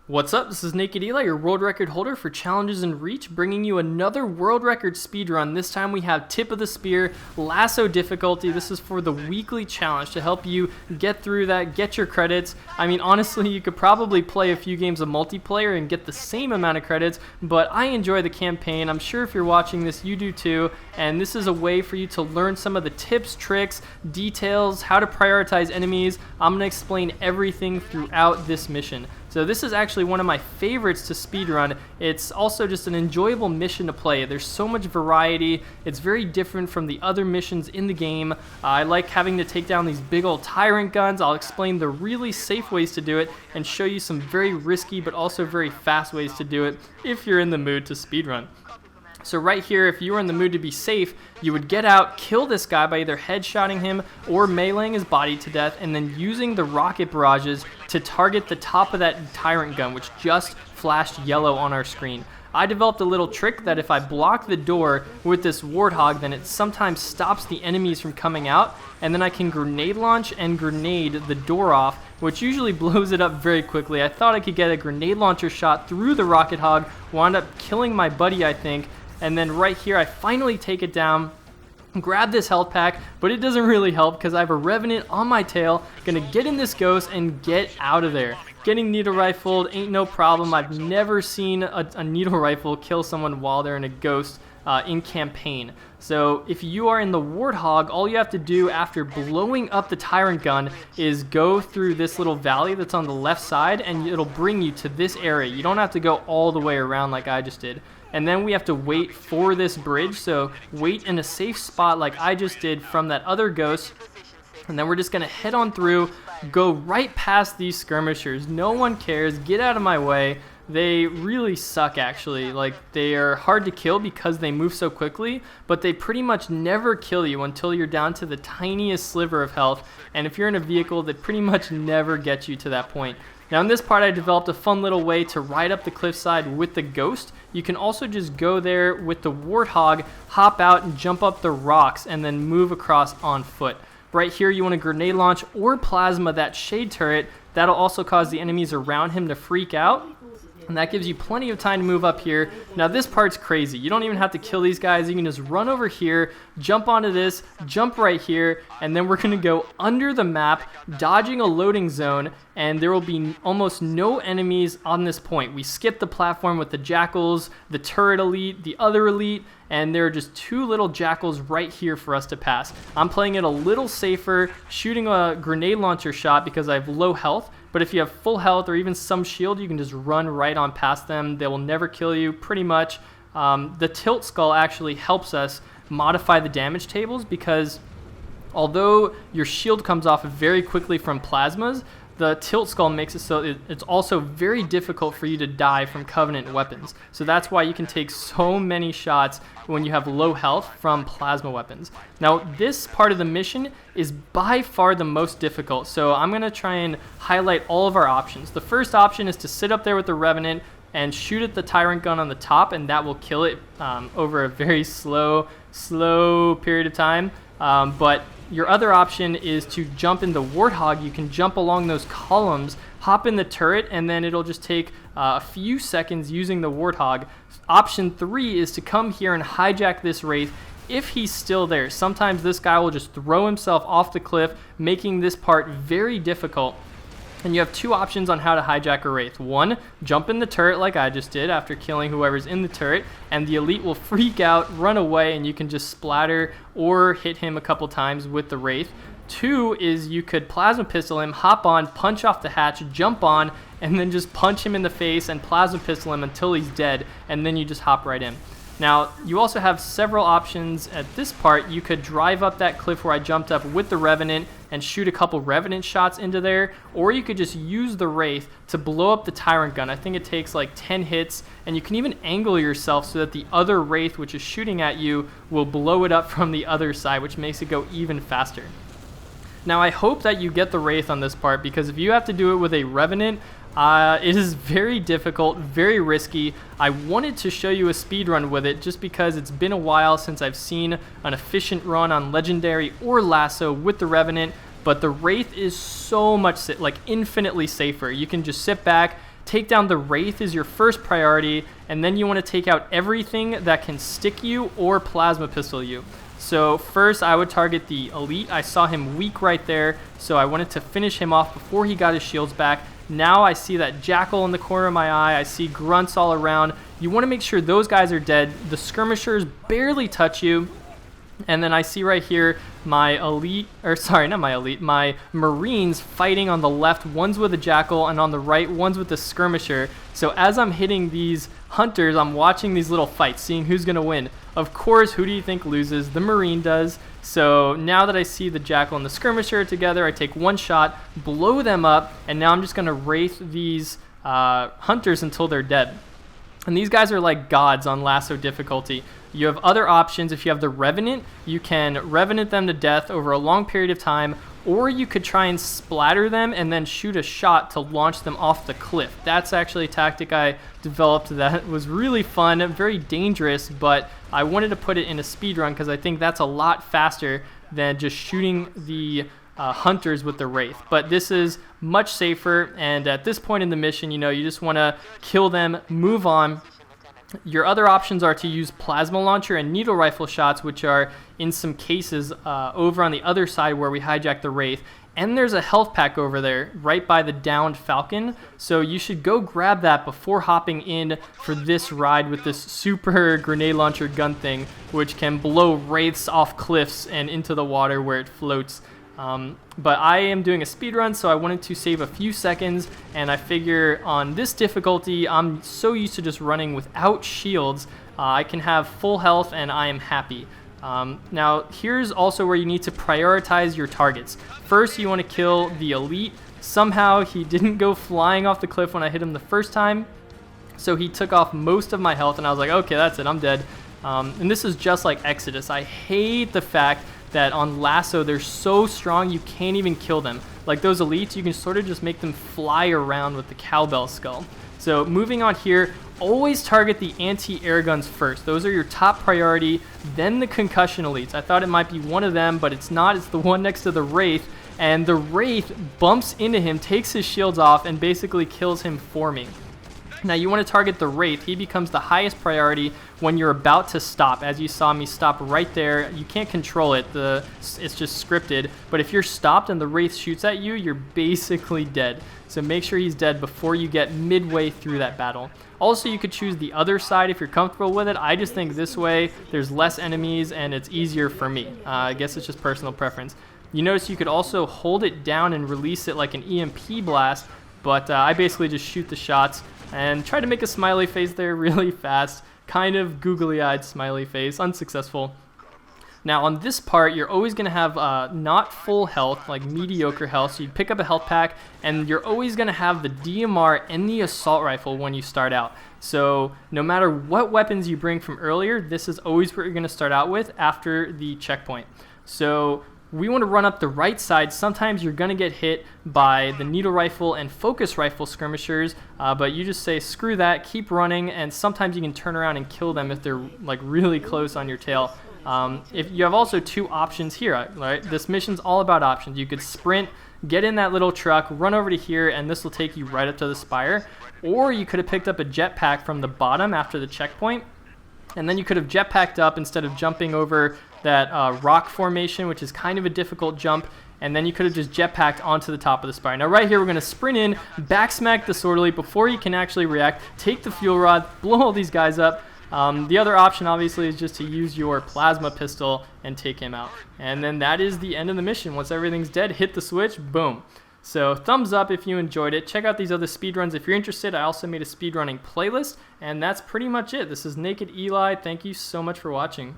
What's up? This is Nak3d Halo, your world record holder for challenges in Reach, bringing you another world record speedrun. This time we have Tip of the Spear Lasso difficulty. This is for the weekly challenge to help you get through that, get your credits. I mean, honestly, you could probably play a few games of multiplayer and get the same amount of credits, but I enjoy the campaign. I'm sure if you're watching this, you do too, and this is a way for you to learn some of the tips, tricks, details, how to prioritize enemies. I'm going to explain everything throughout this mission. So this is actually one of my favorites to speedrun. It's also just an enjoyable mission to play. There's so much variety. It's very different from the other missions in the game. I like having to take down these big old tyrant guns. I'll explain the really safe ways to do it and show you some very risky but also very fast ways to do it if you're in the mood to speedrun. So right here, if you were in the mood to be safe, you would get out, kill this guy by either headshotting him or meleeing his body to death, and then using the rocket barrages to target the top of that tyrant gun, which just flashed yellow on our screen. I developed a little trick that if I block the door with this warthog, then it sometimes stops the enemies from coming out, and then I can grenade launch and grenade the door off, which usually blows it up very quickly. I thought I could get a grenade launcher shot through the rocket hog, wound up killing my buddy, I think. And then right here, I finally take it down, grab this health pack, but it doesn't really help because I have a Revenant on my tail, gonna get in this ghost and get out of there. Getting needle rifled ain't no problem. I've never seen a needle rifle kill someone while they're in a ghost in campaign. So if you are in the Warthog, all you have to do after blowing up the tyrant gun is go through this little valley that's on the left side, and it'll bring you to this area. You don't have to go all the way around like I just did. And then we have to wait for this bridge, so wait in a safe spot like I just did from that other ghost. And then we're just going to head on through, go right past these skirmishers. No one cares. Get out of my way. They really suck, actually. Like, they are hard to kill because they move so quickly, but they pretty much never kill you until you're down to the tiniest sliver of health. And if you're in a vehicle, they pretty much never get you to that point. Now in this part, I developed a fun little way to ride up the cliffside with the ghost. You can also just go there with the warthog, hop out and jump up the rocks and then move across on foot. Right here, you want to grenade launch or plasma that shade turret. That'll also cause the enemies around him to freak out. And that gives you plenty of time to move up here. Now this part's crazy. You don't even have to kill these guys. You can just run over here, jump onto this, jump right here, and then we're going to go under the map, dodging a loading zone, and there will be almost no enemies on this point. We skip the platform with the jackals, the turret elite, the other elite, and there are just two little jackals right here for us to pass. I'm playing it a little safer, shooting a grenade launcher shot because I have low health. But if you have full health or even some shield, you can just run right on past them. They will never kill you, pretty much. The tilt skull actually helps us modify the damage tables because although your shield comes off very quickly from plasmas, the tilt skull makes it so it's also very difficult for you to die from Covenant weapons. So that's why you can take so many shots when you have low health from plasma weapons. Now this part of the mission is by far the most difficult, so I'm going to try and highlight all of our options. The first option is to sit up there with the Revenant and shoot at the tyrant gun on the top, and that will kill it over a very slow period of time. But your other option is to jump in the Warthog. You can jump along those columns, hop in the turret, and then it'll just take a few seconds using the Warthog. Option 3 is to come here and hijack this Wraith if he's still there. Sometimes this guy will just throw himself off the cliff, making this part very difficult. And you have two options on how to hijack a Wraith. One, jump in the turret like I just did after killing whoever's in the turret, and the elite will freak out, run away, and you can just splatter or hit him a couple times with the Wraith. Two is you could plasma pistol him, hop on, punch off the hatch, jump on, and then just punch him in the face and plasma pistol him until he's dead, and then you just hop right in. Now, you also have several options at this part. You could drive up that cliff where I jumped up with the Revenant and shoot a couple Revenant shots into there, or you could just use the Wraith to blow up the tyrant gun. I think it takes like 10 hits, and you can even angle yourself so that the other Wraith, which is shooting at you, will blow it up from the other side, which makes it go even faster. Now, I hope that you get the Wraith on this part, because if you have to do it with a Revenant, it is very difficult, very risky. I wanted to show you a speed run with it just because it's been a while since I've seen an efficient run on Legendary or Lasso with the Revenant, but the Wraith is so much, like, infinitely safer. You can just sit back, take down the Wraith is your first priority, and then you want to take out everything that can stick you or plasma pistol you. So first I would target the Elite. I saw him weak right there, so I wanted to finish him off before he got his shields back. Now I see that Jackal in the corner of my eye. I see grunts all around. You want to make sure those guys are dead. The skirmishers barely touch you. And then I see right here my elite, or sorry, not my elite, my Marines fighting on the left. One's with a Jackal, and on the right, one's with the skirmisher. So as I'm hitting these hunters, I'm watching these little fights, seeing who's going to win. Of course, who do you think loses? The Marine does. So now that I see the Jackal and the skirmisher together, I take one shot, blow them up, and now I'm just going to wraith these hunters until they're dead. And these guys are like gods on Lasso difficulty. You have other options. If you have the Revenant, you can Revenant them to death over a long period of time, or you could try and splatter them and then shoot a shot to launch them off the cliff. That's actually a tactic I developed that was really fun, very dangerous, but I wanted to put it in a speedrun because I think that's a lot faster than just shooting the hunters with the Wraith. But this is much safer, and at this point in the mission, you just want to kill them, move on. Your other options are to use plasma launcher and needle rifle shots, which are in some cases over on the other side where we hijacked the Wraith. And there's a health pack over there right by the downed Falcon, so you should go grab that before hopping in for this ride with this super grenade launcher gun thing, which can blow Wraiths off cliffs and into the water where it floats. But I am doing a speed run, so I wanted to save a few seconds, and I figure on this difficulty, I'm so used to just running without shields, I can have full health and I am happy. Now, here's also where you need to prioritize your targets. First, you want to kill the Elite. Somehow, he didn't go flying off the cliff when I hit him the first time, so he took off most of my health, and I was like, okay, that's it, I'm dead. And this is just like Exodus. I hate the fact that on Lasso they're so strong you can't even kill them. Like those elites, you can sort of just make them fly around with the cowbell skull. So moving on here, always target the anti-air guns first. Those are your top priority, then the concussion elites. I thought it might be one of them, but it's not. It's the one next to the Wraith, and the Wraith bumps into him, takes his shields off, and basically kills him for me. Now you want to target the Wraith. He becomes the highest priority when you're about to stop. As you saw me stop right there, you can't control it. It's just scripted. But if you're stopped and the Wraith shoots at you, you're basically dead. So make sure he's dead before you get midway through that battle. Also, you could choose the other side if you're comfortable with it. I just think this way there's less enemies and it's easier for me. I guess it's just personal preference. You notice you could also hold it down and release it like an EMP blast, but I basically just shoot the shots and try to make a smiley face there really fast. Kind of googly-eyed smiley face, unsuccessful. Now on this part, you're always going to have not full health, like mediocre health, so you pick up a health pack, and you're always going to have the DMR and the assault rifle when you start out. So no matter what weapons you bring from earlier, this is always what you're going to start out with after the checkpoint. So we want to run up the right side. Sometimes you're going to get hit by the needle rifle and focus rifle skirmishers, but you just say screw that, keep running, and sometimes you can turn around and kill them if they're like really close on your tail. If you have also two options here, right? This mission's all about options. You could sprint, get in that little truck, run over to here, and this will take you right up to the spire. Or you could have picked up a jetpack from the bottom after the checkpoint, and then you could have jetpacked up instead of jumping over that rock formation, which is kind of a difficult jump, and then you could have just jetpacked onto the top of the spire. Now right here, we're going to sprint in, backsmack the sword elite before he can actually react, take the fuel rod, blow all these guys up. The other option, obviously, is just to use your plasma pistol and take him out. And then that is the end of the mission. Once everything's dead, hit the switch, boom. So thumbs up if you enjoyed it. Check out these other speedruns if you're interested. I also made a speedrunning playlist, and that's pretty much it. This is Naked Eli. Thank you so much for watching.